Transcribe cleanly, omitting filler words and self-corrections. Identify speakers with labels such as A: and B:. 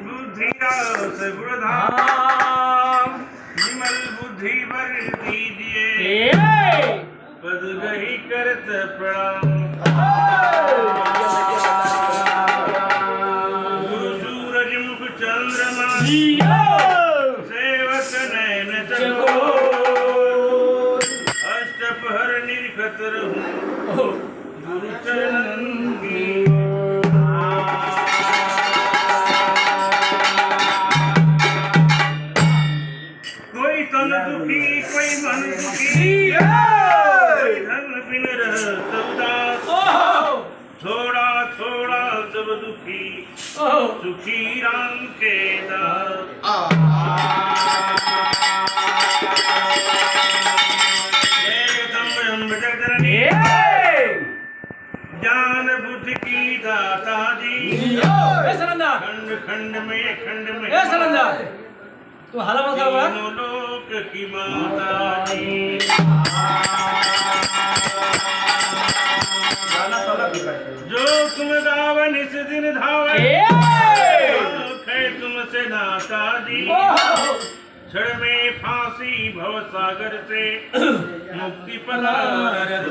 A: बुद्धि रस गुणधाम विमल बुद्धि वर दीजिए पद गही करत प्रणाम गुरु सूरज मुख चंद्रमा सेवक नयन चकोर अष्टपहर निरखत रहूं गुरु चरणन की कोई तन दुखी कोई मन दुखी कोई धन बिन रहत उदास थोड़ा थोड़ा सब दुखी सुखी राम के दास ज्ञान बुद्धि की दाता जी खंड खंड में
B: तू हाला मत कर बड़ा
A: तीनों लोक की माता जी जो तुम गावन इस दिन धावन है तुमसे नाता जी क्षण में फांसी भव सागर से मुक्ति पदारथ